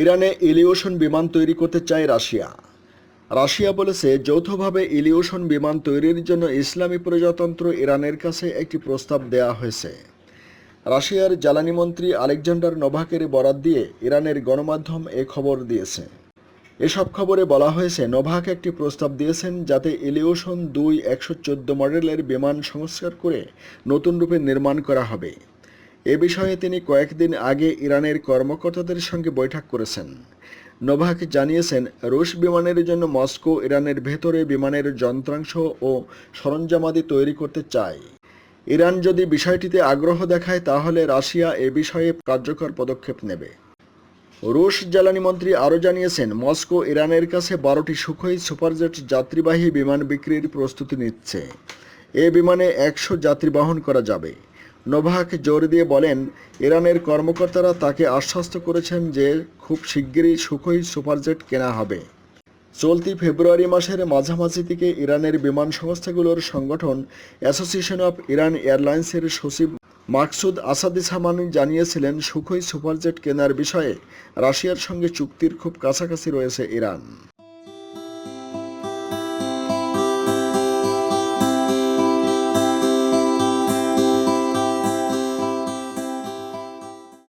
ইরানে ইলিওশন বিমান তৈরি করতে চায় রাশিয়া। রাশিয়া বলেছে, যৌথভাবে ইলিওশন বিমান তৈরির জন্য ইসলামী প্রজাতন্ত্র ইরানের কাছে একটি প্রস্তাব দেয়া হয়েছে। রাশিয়ার জ্বালানি মন্ত্রী আলেকজান্ডার নোভাকের বরাত দিয়ে ইরানের গণমাধ্যম এ খবর দিয়েছে। এসব খবরে বলা হয়েছে, নোভাক একটি প্রস্তাব দিয়েছেন যাতে ইলিওশন 2-114 মডেলের বিমান সংস্কার করে নতুন রূপে নির্মাণ করা হবে। এ বিষয়ে তিনি কয়েকদিন আগে ইরানের কর্মকর্তাদের সঙ্গে বৈঠক করেছেন। নোভাক জানিয়েছেন, রুশ বিমানের জন্য মস্কো ইরানের ভেতরে বিমানের যন্ত্রাংশ ও সরঞ্জামাদি তৈরি করতে চায়। ইরান যদি বিষয়টিতে আগ্রহ দেখায় তাহলে রাশিয়া এ বিষয়ে কার্যকর পদক্ষেপ নেবে। রুশ জ্বালানি মন্ত্রী আরও জানিয়েছেন, মস্কো ইরানের কাছে 12টি সুখোই সুপারজেট যাত্রীবাহী বিমান বিক্রির প্রস্তুতি নিচ্ছে। এ বিমানে 100 যাত্রী বহন করা যাবে। নোভাক জোর দিয়ে বলেন, ইরানের কর্মকর্তারা তাকে আশ্বস্ত করেছেন যে খুব শিগগিরই সুখোই সুপারজেট কেনা হবে। চলতি ফেব্রুয়ারি মাসের মাঝামাঝি থেকে ইরানের বিমান সংস্থাগুলোর সংগঠন অ্যাসোসিয়েশন অফ ইরান এয়ারলাইন্সের সচিব মাকসুদ আসাদিসামানি জানিয়েছিলেন, সুখোই সুপারজেট কেনার বিষয়ে রাশিয়ার সঙ্গে চুক্তির খুব কাছাকাছি রয়েছে ইরান।